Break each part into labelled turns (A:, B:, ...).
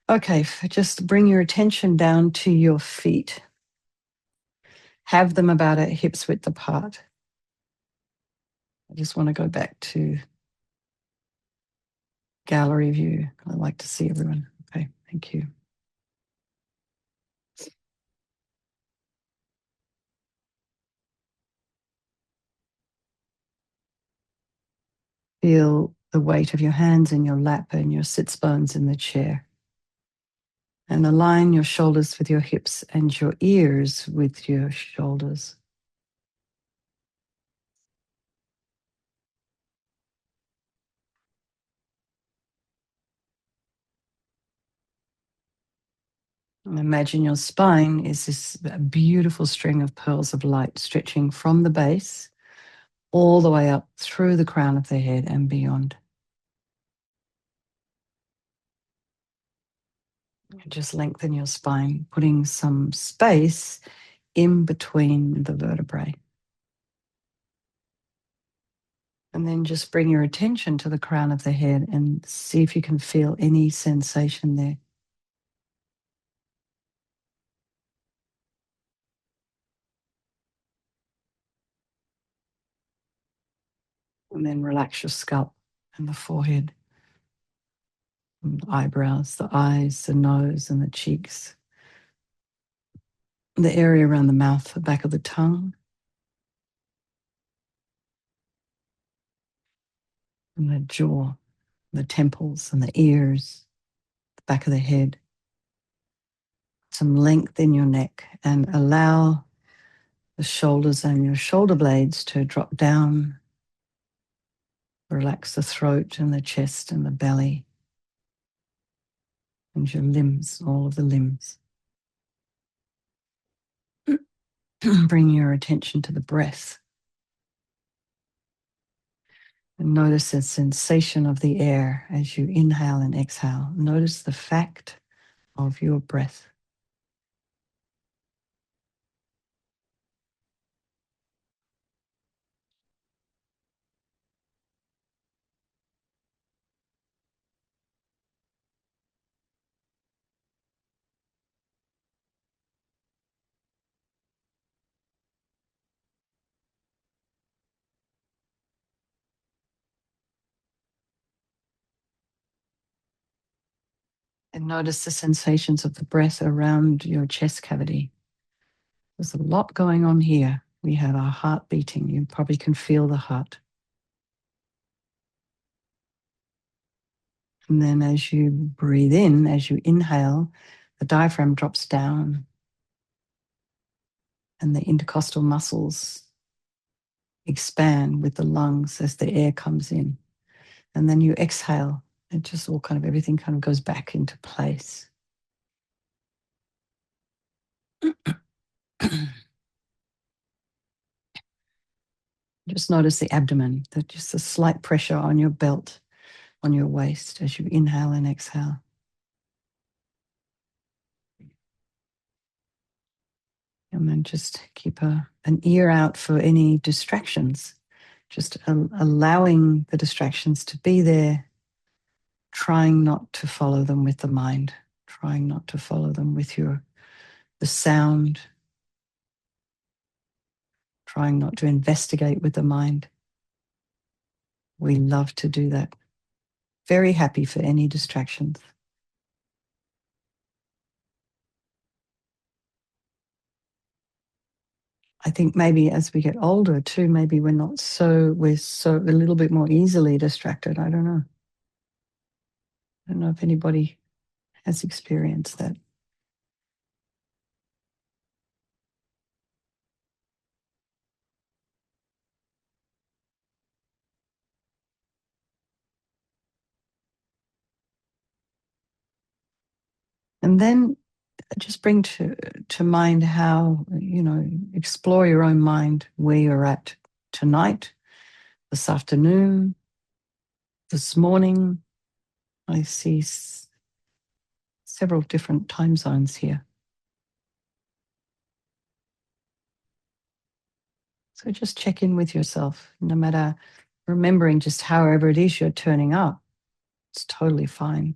A: Okay, just bring your attention down to your feet. Have them about at hips width apart. I just want to go back to gallery view. I like to see everyone. Okay, thank you. Feel the weight of your hands in your lap and your sits bones in the chair. And align your shoulders with your hips and your ears with your shoulders. And imagine your spine is this beautiful string of pearls of light stretching from the base all the way up through the crown of the head and beyond. Just lengthen your spine, putting some space in between the vertebrae. And then just bring your attention to the crown of the head and see if you can feel any sensation there. And then relax your scalp and the forehead, and the eyebrows, the eyes, the nose, and the cheeks. The area around the mouth, the back of the tongue, and the jaw, the temples, and the ears, the back of the head. Some length in your neck, and allow the shoulders and your shoulder blades to drop down. Relax the throat and the chest and the belly and your limbs, all of the limbs. Bring your attention to the breath. And notice the sensation of the air as you inhale and exhale. Notice the fact of your breath. And notice the sensations of the breath around your chest cavity. There's a lot going on here. We have our heart beating. You probably can feel the heart. And then as you breathe in, as you inhale, the diaphragm drops down and the intercostal muscles expand with the lungs as the air comes in. And then you exhale. It just all kind of, everything kind of goes back into place. Just notice the abdomen, just a slight pressure on your belt, on your waist as you inhale and exhale. And then just keep an ear out for any distractions, just allowing the distractions to be there, trying not to follow them with the mind, trying not to follow them with the sound, trying not to investigate with the mind. We love to do that. Very happy for any distractions. I think maybe as we get older too, maybe we're a little bit more easily distracted. I don't know. I don't know if anybody has experienced that. And then just bring to mind how, explore your own mind where you're at tonight, this afternoon, this morning. I see several different time zones here. So just check in with yourself, no matter, remembering just however it is you're turning up. It's totally fine.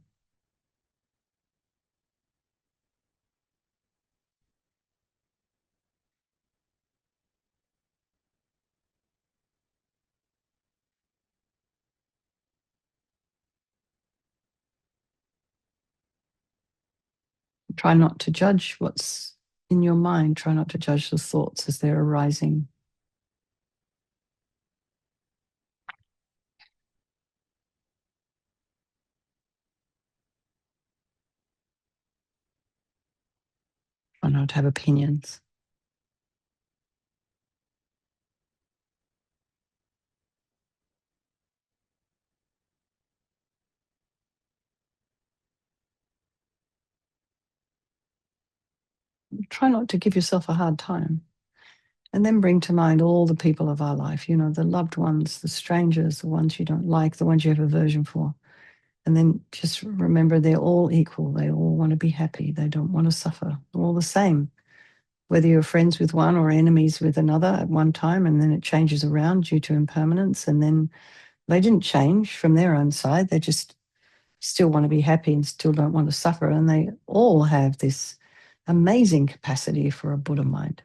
A: Try not to judge what's in your mind. Try not to judge the thoughts as they're arising. Try not to have opinions. Try not to give yourself a hard time. And then bring to mind all the people of our life, you know, the loved ones, the strangers, the ones you don't like, the ones you have aversion for. And then just remember they're all equal. They all want to be happy. They don't want to suffer. They're all the same. Whether you're friends with one or enemies with another at one time, and then it changes around due to impermanence. And then they didn't change from their own side. They just still want to be happy and still don't want to suffer. And they all have this amazing capacity for a Buddha mind.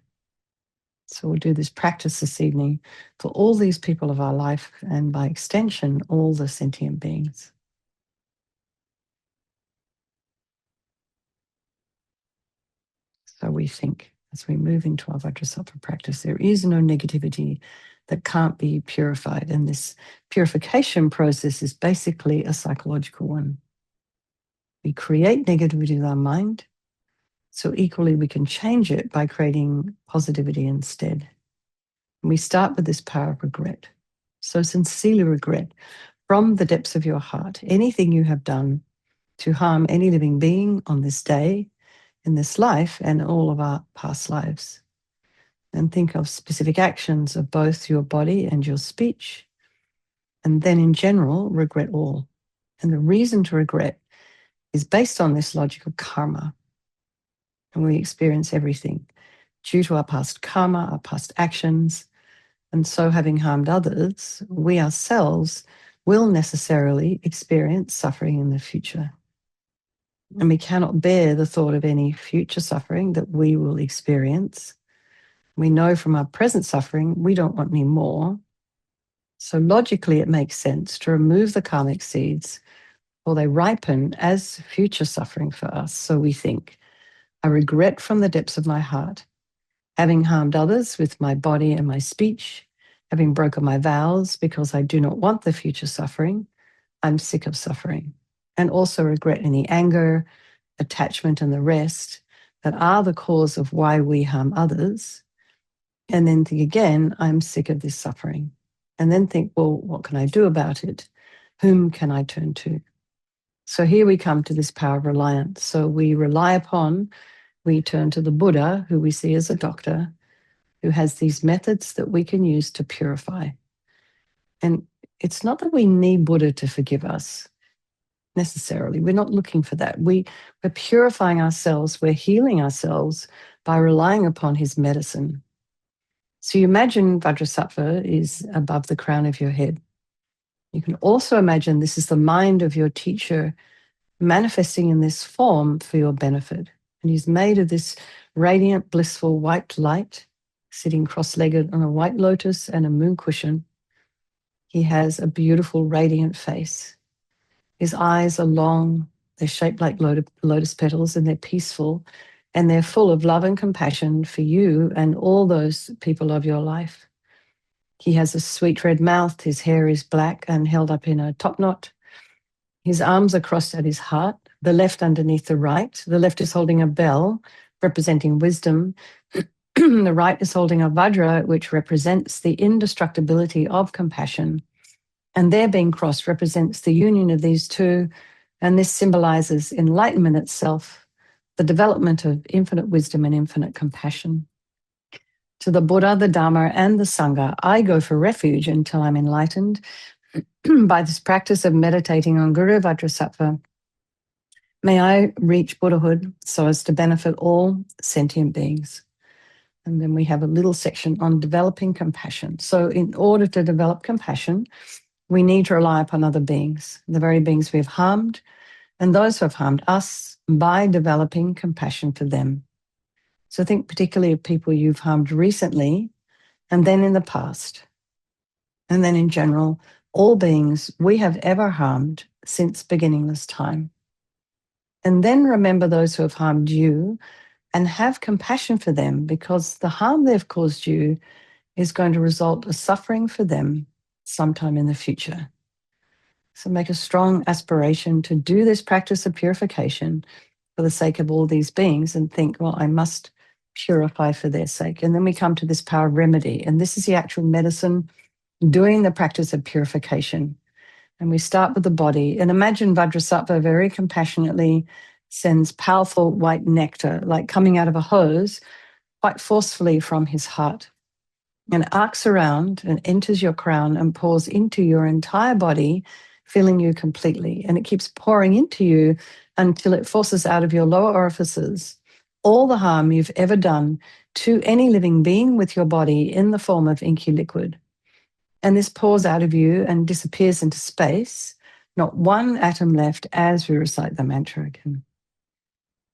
A: So we'll do this practice this evening for all these people of our life and by extension, all the sentient beings. So we think as we move into our Vajrasattva practice, there is no negativity that can't be purified. And this purification process is basically a psychological one. We create negativity with our mind, so equally we can change it by creating positivity instead. And we start with this power of regret. So sincerely regret from the depths of your heart anything you have done to harm any living being on this day, in this life, and all of our past lives. And think of specific actions of both your body and your speech. And then in general, regret all. And the reason to regret is based on this logic of karma. And we experience everything due to our past karma, our past actions. And so having harmed others, we ourselves will necessarily experience suffering in the future. And we cannot bear the thought of any future suffering that we will experience. We know from our present suffering, we don't want any more. So logically, it makes sense to remove the karmic seeds, or they ripen as future suffering for us. So we think, I regret from the depths of my heart, having harmed others with my body and my speech, having broken my vows because I do not want the future suffering. I'm sick of suffering. And also regret any anger, attachment, and the rest that are the cause of why we harm others. And then think again, I'm sick of this suffering. And then think, well, what can I do about it? Whom can I turn to? So here we come to this power of reliance. So we rely upon, we turn to the Buddha, who we see as a doctor, who has these methods that we can use to purify. And it's not that we need Buddha to forgive us necessarily. We're not looking for that. We're purifying ourselves, we're healing ourselves by relying upon his medicine. So you imagine Vajrasattva is above the crown of your head. You can also imagine this is the mind of your teacher manifesting in this form for your benefit. And he's made of this radiant, blissful white light, sitting cross-legged on a white lotus and a moon cushion. He has a beautiful, radiant face. His eyes are long, they're shaped like lotus petals, and they're peaceful, and they're full of love and compassion for you and all those people of your life. He has a sweet red mouth, his hair is black and held up in a top knot. His arms are crossed at his heart, the left underneath the right. The left is holding a bell, representing wisdom. The right is holding a vajra, which represents the indestructibility of compassion. And their being crossed represents the union of these two, and this symbolizes enlightenment itself, the development of infinite wisdom and infinite compassion. To the Buddha, the Dharma, and the Sangha, I go for refuge until I'm enlightened. By this practice of meditating on Guru Vajrasattva, may I reach Buddhahood so as to benefit all sentient beings. And then we have a little section on developing compassion. So in order to develop compassion, we need to rely upon other beings, the very beings we have harmed, and those who have harmed us, by developing compassion for them. So think particularly of people you've harmed recently, and then in the past, and then in general, all beings we have ever harmed since beginningless time. And then remember those who have harmed you and have compassion for them, because the harm they've caused you is going to result in suffering for them sometime in the future. So make a strong aspiration to do this practice of purification for the sake of all these beings, and think, well, I must purify for their sake. And then we come to this power of remedy. And this is the actual medicine doing the practice of purification. And we start with the body. And imagine Vajrasattva very compassionately sends powerful white nectar, like coming out of a hose, quite forcefully from his heart, and arcs around and enters your crown and pours into your entire body, filling you completely. And it keeps pouring into you until it forces out of your lower orifices all the harm you've ever done to any living being with your body in the form of inky liquid. And this pours out of you and disappears into space, not one atom left, as we recite the mantra again.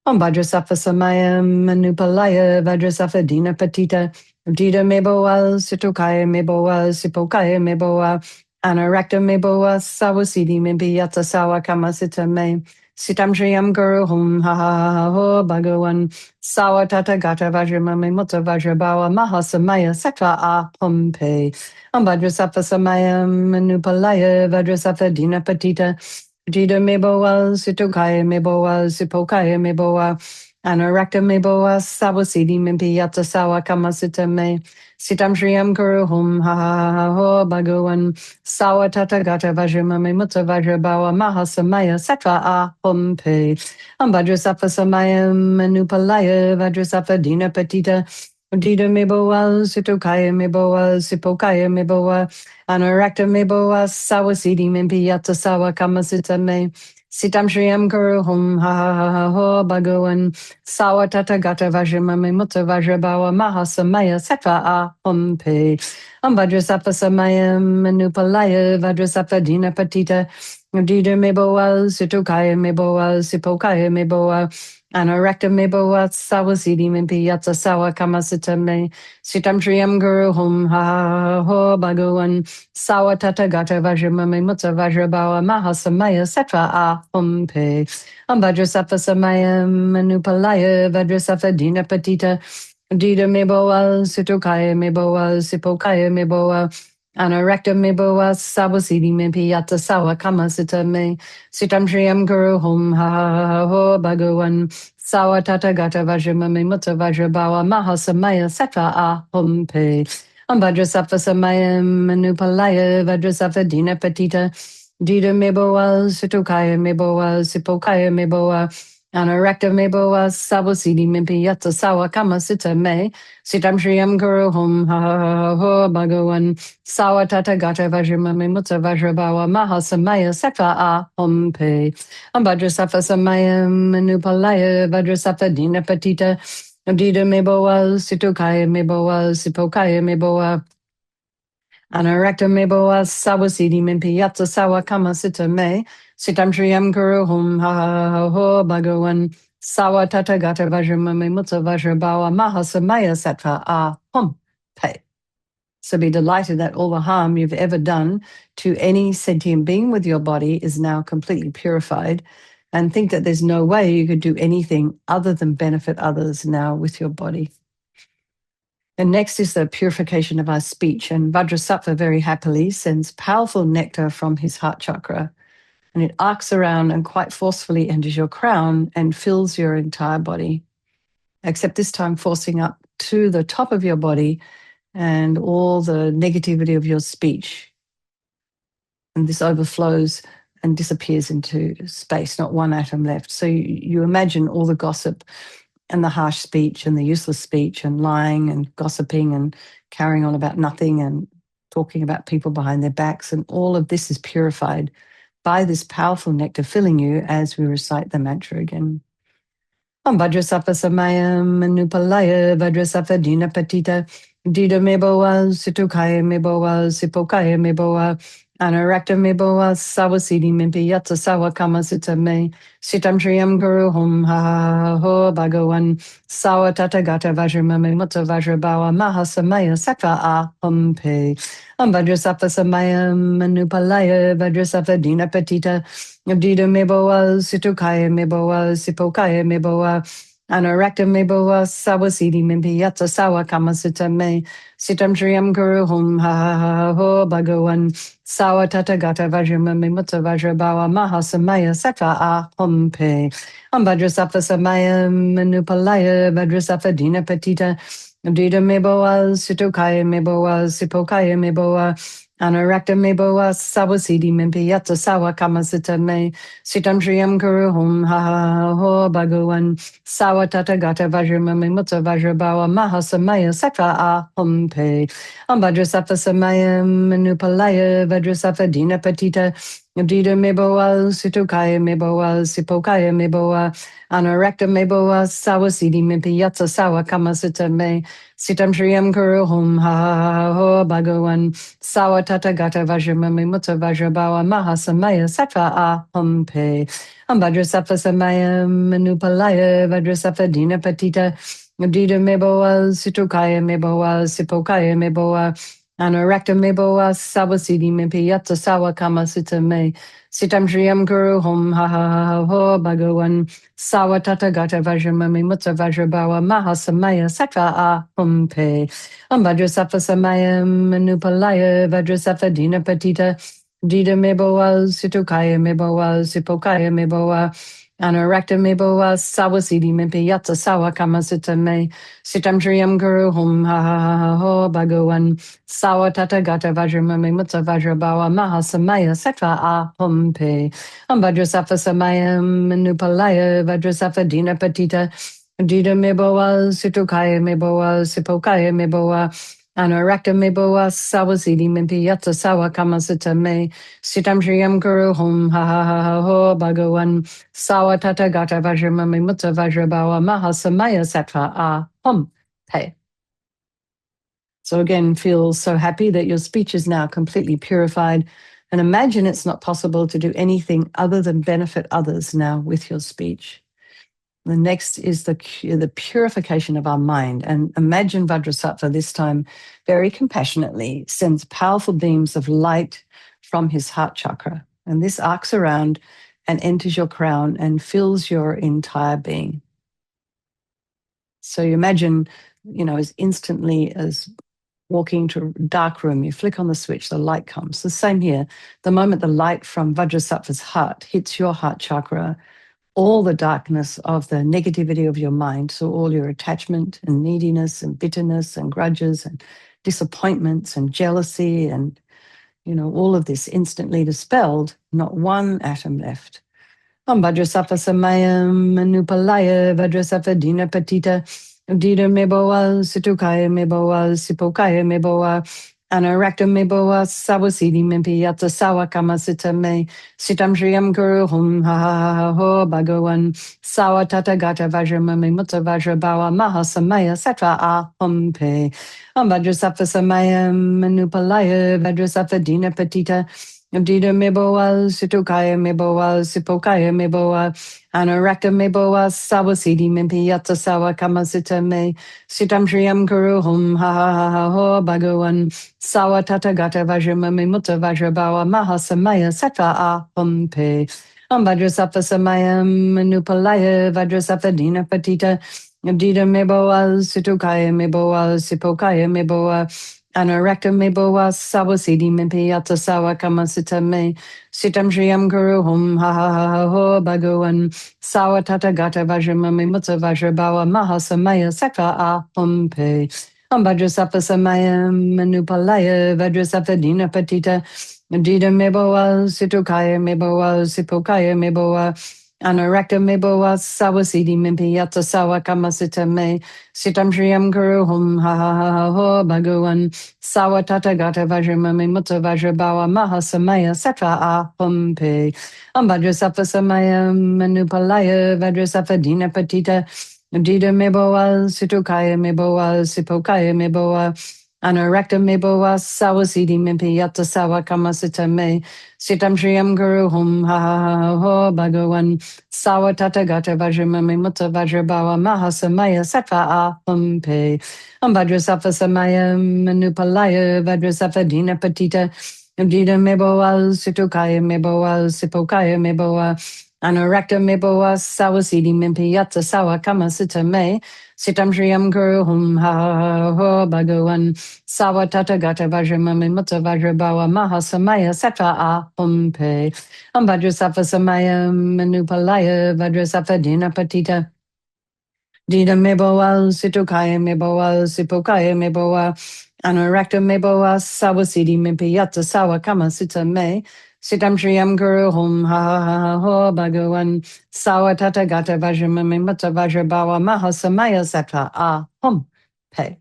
A: Om Vajrasattva Samayam Manupalaya Vajrasattva Dina Patita Dita Meboa Sitokaya Meboa Sipokaya Meboa Anarakta Meboa Sawasidi Mibiyata Sawa Kamasita Me Sitam Shriyam Guru Hum Ha Ha Ha Ho Bhagavan Sawa Tata Gata Vajramame Mutta Vajrabawa Mahasamaya Sattva A Hum Pe Om Vajrasattva Samayam Manupalaya Vajrasattva Dina Patita Jida meboa, sitokaya meboa, sipokaya meboa, anarakta meboa, sawasidi mimpiyata sawa kamasita me, sitam shriyam guru hum ha ha ha ho bhagavan, sawa tata gata vajramame mutta vajrabawa mahasamaya sattva a hum pe, vajrasattva samayam manupalaya, vajrasattva dina patita, Dida meboa, sitokaya meboa, sipokaya meboa, Anarakta meboa sawasidi mimpiyata sawa kamasita me. Sitam shriyam guru hum ha ha ha ha ho bhagavan. Sawa tata gata vajramame mutta vajrabawa mahasamaya sattva a hum pe. Vajrasattva samayam manupalaya vajrasattva dina patita. Dida meboa sitokaya meboa sipokaya meboa. Anarakta meboa sawasidi mimpiyata sawa kamasita me. Sitam shriyam guru hum ha ha ha ho bhagavan. Sawa tata gata vajramame mutta vajrabawa mahasamaya sattva a hum pe. Vajrasattva samayam manupalaya vajrasattva dina patita. Dida meboa sitokaya meboa sipokaya meboa. Anarakta meboa sawasidi mimpiyata sawa kamasita me. Sitam shriyam guru hum ha ha ha ho bhagavan. Sawa tata gata vajramame mutta vajrabawa mahasamaya sattva a hum pe. Vajrasattva samayam manupalaya vajrasattva dina patita. Dida meboa sitokaya meboa sipokaya meboa. Anarakta meboa sawasidi mimpiyata sawa kamasita me. Sitam shriyam guru hum ha ha ha ho bhagavan. Sawa tata gata vajramame mutta vajrabawa mahasamaya sattva a hum pe. Vajrasattva samayam manupalaya vajrasattva dina patita. Dida meboa sitokaya meboa sipokaya meboa. Anarakta meboa sawasidi mimpiyata sawa kamasita me. Sitam shriyam guru hum ha ha ha ho bhagavan. Sawa tata gata vajramame mutta vajrabawa mahasamaya sattva a hum pe. So be delighted that all the harm you've ever done to any sentient being with your body is now completely purified, and think that there's no way you could do anything other than benefit others now with your body. And next is the purification of our speech. And Vajrasattva very happily sends powerful nectar from his heart chakra, and it arcs around and quite forcefully enters your crown and fills your entire body, except this time forcing up to the top of your body and all the negativity of your speech. And this overflows and disappears into space, not one atom left. So you imagine all the gossip and the harsh speech and the useless speech and lying and gossiping and carrying on about nothing and talking about people behind their backs. And all of this is purified by this powerful nectar filling you as we recite the mantra again. Vajrasattva samayam manupalaya vajrasattva dina patita. Dida meboa sitokaya meboa sipokaya meboa. Anarakta me boa sawasidi mimpi yatsa sawa kama sita me sitam shriyam guru hum ha ha ho bhagawan sawa tata gata vajra me mutta vajra bawa mahasamaya sakva a hum pe vajrasattva samaya manupalaya vajrasattva dina petita dida me boa situkaya me boa sipokaya me boa Anarakta me boa sawasidi mimpi yatsa sawa kama sita me sitam shriyam guru hum ha ha ho bhagawan Sawa tata gata vajra mami mutta vajra bawa maha samaya sakva a hum pe. Vajra sattva samaya manupalaya vajra sattva dina petita. Dida meboa sitokaya meboa sipokaya meboa. Anarakta meboa sawasidi mimpi yatsa sawa kamasita me. Sitam shriyam kuru hum ha ha ho bhagawan. Sawa tata gata vajra mami mutta vajra bawa maha samaya sakva a hum pe. Vajrasattva samaya manupalaya vajrasattva dina patita dida meboa situkaya meboa sipokaya meboa anarakta meboa sawasidi mimpi yatsa sawa kamasita me sitam shriyam kuru hum ha ha ho bhagawan sawa tata gata vajramami mutta vajrabawa mahasamaya sattva a hum pe vajrasattva samaya manupalaya vajrasattva dina patita Dida meboa, situkaya meboa, sipokaya meboa, anarakta meboa, sawasidi mimpi yatsa sawa kama sita me. Sitam shriyam guru hum ha ha ha ho bhagawan. Sawa tata gata vajramami mutta vajrabawa mahasamaya sattva a hum pe. Vajrasattva samaya manupalaya vajrasattva dina patita. Dida meboa, situkaya meboa, sipokaya meboa, Anarakta meboa sawasidi mimpi yatsa sawa kamasita me sitam shriyam guru hum ha ha ha ha ho bhagawan sawa tata gata vajramami mutta vajra bawa mahasamaya sattva a hum pe vajrasattva samaya manupalaya vajrasattva dina patita dida meboa situkaya meboa sipokaya meboa Anarakta meboa sawasidi mimpi yatsa sawa kamasita me sitam shriyam guru hum ha ha ha ha ho bhagawan Sawa tata gata vajra mami mutta vajra bawa mahasamaya sattva a hum pe. So again, feel so happy that your speech is now completely purified. And imagine it's not possible to do anything other than benefit others now with your speech. The next is the purification of our mind. And imagine Vajrasattva this time very compassionately sends powerful beams of light from his heart chakra. And this arcs around and enters your crown and fills your entire being. So you imagine, as instantly as walking into a dark room, you flick on the switch, the light comes. The same here. The moment the light from Vajrasattva's heart hits your heart chakra, all the darkness of the negativity of your mind, so all your attachment and neediness and bitterness and grudges and disappointments and jealousy and, all of this instantly dispelled, not one atom left. Vajrasattva samaya manupalaya vajrasattva dina patita dida meboa situkaya meboa sipokaya meboa anarakta meboa sawasidi mimpi yatsa sawa kamasita me sitam shriyam guru hum ha ha ha ha ho bhagawan sawa tata gata vajramami mutta vajra bawa mahasamaya sattva a hum pe vajrasattva samaya manupalaya vajrasattva dina patita Dida meboa, situkaya meboa, sipokaya meboa, anarakta meboa, sawasidi mimpi yatsa sawa kamasita me, sitam shriyam guru hum ha ha ha ha ho bhagawan, sawa tata gata vajramami mutta vajra bawa mahasamaya sattva a hum pe. Vajrasattva samaya manupalaya, vajrasattva dina patita, dida meboa, situkaya meboa, sipokaya meboa, Anarakta meboa sawasidi mimpi yatsa sawa kamasita me sitam shriyam guru hum ha ha ha ha ho bhagawan sawa tata gata vajramami mutta vajra bawa mahasamaya sattva a hum pe vajrasattva samaya manupalaya vajrasattva dina patita dida meboa situkaya meboa sipokaya meboa Anarakta meboa sawasidi mimpi yatsa sawa kamasita me sitam shriyam guru hum ha ha ha ha ho bhagawan sawa tata gata vajramami mutta vajra bawa mahasamaya sattva a hum pe vajrasattva samaya manupalaya vajrasattva dina patita dida meboa situkaya meboa sipokaya meboa Anorakta me boa sawasidi mimpi yata sawa kamasita me. Sitam Shriyam Guru Hum Ha Ha Ho Bhagawan Sawa Tata Gata Vajramami Mutta Vajrabawa Mahasamaya Sattva Ahum Pe Vajrasafa Samaya Manupalaya Vajrasafa Dina Patita Dina Meboa Situkaya Meboa Sipokaya Meboa Anorakta Meboa Sawasidi Mimpi Yatsa Sawa Kamasita Me Sitam Shriyam Guru Hum Ha Ha Ho Bhagawan Sawa Tata Gata Vajramami Mutta Vajrabawa Mahasamaya Sattva Ahum Pe Vajrasafa Samaya Manupalaya Vajrasafa Dina Patita Dida Meboa Situkaya Meboa Sipokaya Meboa Anorakta Meboa Sawasidi Mimpiyata Sawa Kama Sita Me Sitam Shriyam Guru Hum Ha Ha Ha Ho Bhagawan Sawa Tata Gata Vajramami Mutta Vajrabawa Mahasamaya Sattva Ahum Pe.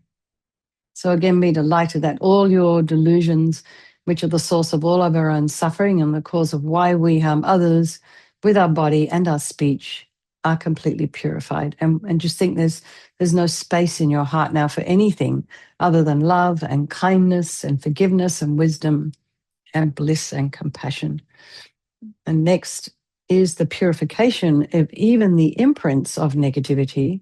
A: So again, be delighted that all your delusions, which are the source of all of our own suffering and the cause of why we harm others with our body and our speech, are completely purified. And just think there's no space in your heart now for anything other than love and kindness and forgiveness and wisdom and bliss and compassion. And next is the purification of even the imprints of negativity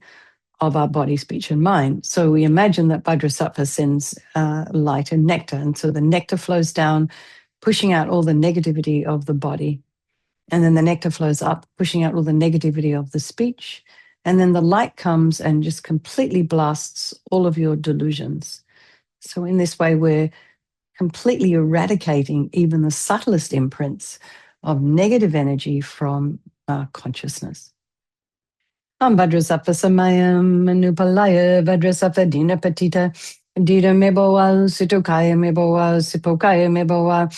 A: of our body, speech, and mind. So we imagine that Vajrasattva sends light and nectar. And so the nectar flows down, pushing out all the negativity of the body. And then the nectar flows up, pushing out all the negativity of the speech. And then the light comes and just completely blasts all of your delusions. So in this way, we're completely eradicating even the subtlest imprints of negative energy from our consciousness. Vajrasattva Samayam Manupalaya Vajrasattva Dina Patita Dita Meboa Situkaya Meboa Sipokaya Meboa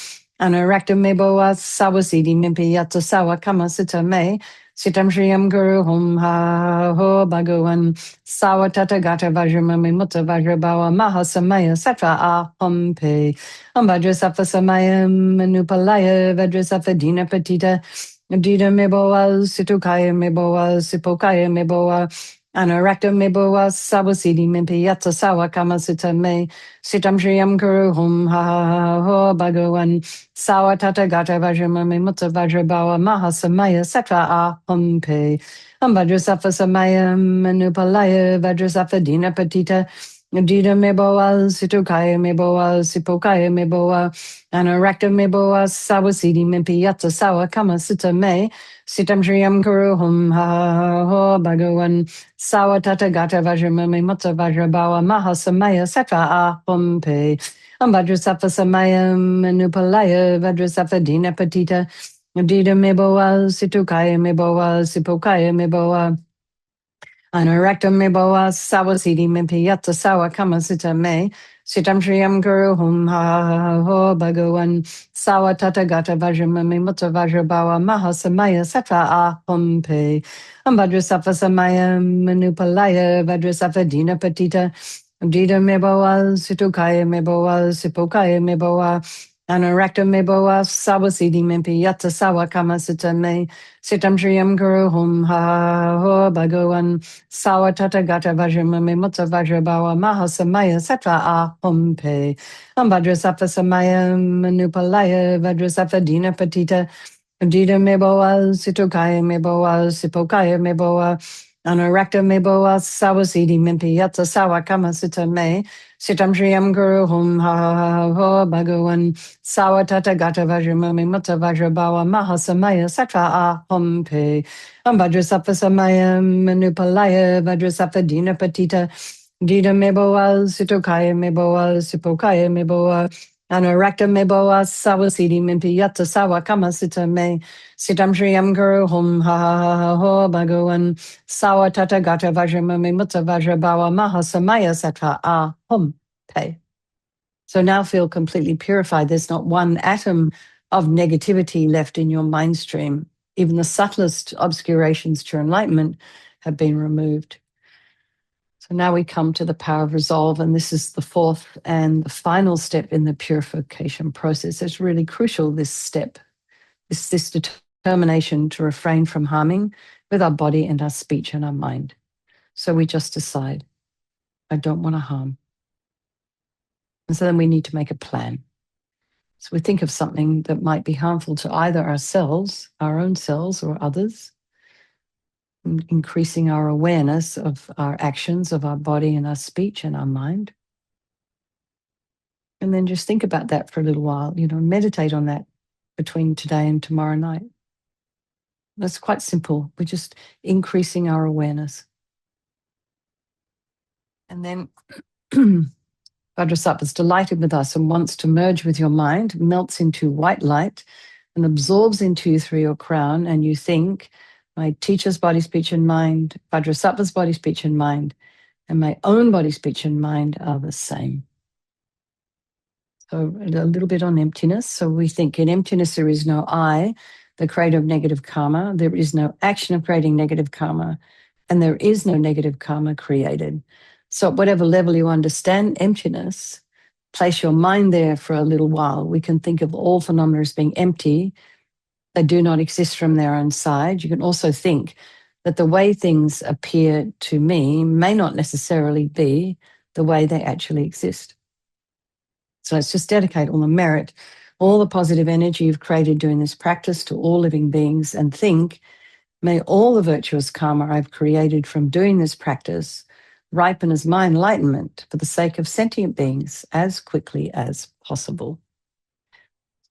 A: Anorakta Meboa Sawasidi Mimpi Yatsa Sawa Kama Sita Me Sitam Shriyam Guru Hum Ha Ho Bhagawan Sawa Tata Gata Vajramami Mutta Vajrabawa Mahasamaya Sattva Ahum Pe Vajrasattva Samayam Manupalaya Vajrasattva Dina Patita Dida Meboa, Situkaya Meboa, Sipokaya Meboa, Anorakta Meboa, Sawasidi Mimpi Yatsa Sawa Kamasita Me, Sitam Shriyam Guru Hum Ha Ha Ho Bhagawan, Sawa Tata Gata Vajramami Mutta Vajrabawa Mahasamaya Sattva Ahum Pe, Vajrasattva Samaya Manupalaya, Vajrasattva Dina Patita, Dida Meboa, Situkaya Meboa, Sipokaya Meboa, Anorakta Meboa, Sawasidi Mimpi Yatsa Sawa Kama Sita Me, Sitam Shriyam Guru Hum Ha Ho Bhagawan, Sawa Tata Gata Vajramami Mutta Vajrabawa Mahasamaya Sattva Ahum Pe, Vajrasattva Samaya Manupalaya, Vajrasattva Dina Patita, Dida Meboa, Situkaya Meboa, Sipokaya Meboa, Anorakta Meboa Sawasidi Mimpi Yatsa Sawa Kama Sita Me Sitam Shriyam Guru Hum Ha Ho Bhagawan Sawa Tata Gata Vajramami Mutta Vajrabawa Mahasamaya Sattva Ahum Pe Vajrasattva Samaya Manupalaya Vajrasattva Dina Patita Dida Meboa Situkaya Meboa Sipokaya Meboa Anorakta Meboa Sawasidi Mimpi Yatsa Sawa Kama Sita Me Sitam Shriyam Guru Hum Ha Ho Bhagawan Sawa Tata Gata Vajramami Mutta Vajrabawa Mahasamaya Sattva Ahum Pe Vajrasattva Samaya Manupalaya Vajrasattva Dina Patita Dida Meboa Situkaya Meboa Sipokaya Meboa Anorakta Meboa Sawasidi Mimpi Yatsa Sawa Kama Sita Me Sitam Shriyam Guru Hum Ha Ho Bhagawan Sawa Tata Gata Vajramami Mutta Vajrabawa Mahasamaya Sattva Ahum Pe Vajrasattva Samaya Manupalaya Vajrasattva Dina Patita Dida Meboa Situkaya Meboa Sipokaya Meboa Anorakta Meboa Sawasidi Mimpi Yatsa Sawa Kama Sita Me Sitam Shriyam Guru Hum Ha Ho Bhagawan Sawa Tata Gata Vajramami Mutta Vajrabawa Mahasamaya Sattva Ahum Pe. So now feel completely purified. There's not one atom of negativity left in your mind stream. Even the subtlest obscurations to enlightenment have been removed. So now we come to the power of resolve, and this is the fourth and the final step in the purification process. It's really crucial, this step, this determination to refrain from harming with our body and our speech and our mind. So we just decide, I don't want to harm. And so then we need to make a plan. So we think of something that might be harmful to either ourselves, our own selves, or others, increasing our awareness of our actions, of our body and our speech and our mind. And then just think about that for a little while, meditate on that between today and tomorrow night. That's quite simple. We're just increasing our awareness. And then Vajrasattva is delighted with us and wants to merge with your mind, melts into white light and absorbs into you through your crown. And you think, my teacher's body, speech, and mind, Vajrasattva's body, speech, and mind, and my own body, speech, and mind are the same. So a little bit on emptiness. So we think in emptiness there is no I, the creator of negative karma. There is no action of creating negative karma, and there is no negative karma created. So at whatever level you understand emptiness, place your mind there for a little while. We can think of all phenomena as being empty. They do not exist from their own side. You can also think that the way things appear to me may not necessarily be the way they actually exist. So let's just dedicate all the merit, all the positive energy you've created doing this practice to all living beings, and think, may all the virtuous karma I've created from doing this practice ripen as my enlightenment for the sake of sentient beings as quickly as possible.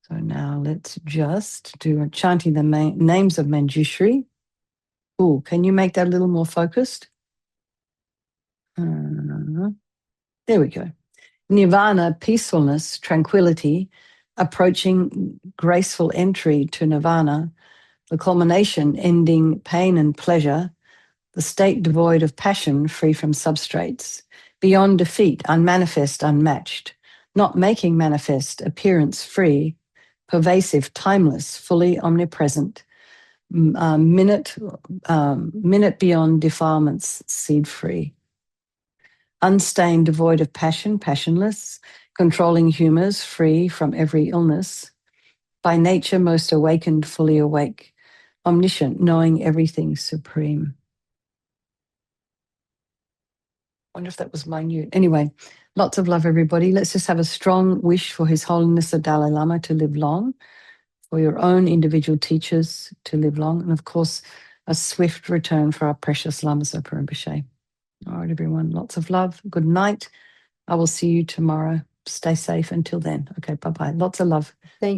A: So now let's just do chanting the names of Manjushri. Oh, can you make that a little more focused? There we go. Nirvana, peacefulness, tranquility, approaching graceful entry to nirvana, the culmination ending pain and pleasure, the state devoid of passion, free from substrates, beyond defeat, unmanifest, unmatched, not making manifest, appearance free, pervasive, timeless, fully omnipresent, minute beyond defilements, seed free. Unstained, devoid of passion, passionless, controlling humors, free from every illness, by nature most awakened, fully awake, omniscient, knowing everything supreme. I wonder if that was minute. Anyway, lots of love, everybody. Let's just have a strong wish for His Holiness the Dalai Lama to live long, for your own individual teachers to live long, and of course, a swift return for our precious Lama Zopa Rinpoche. All right, everyone, lots of love. Good night. I will see you tomorrow. Stay safe until then. Okay, bye-bye. Lots of love.
B: Thank you.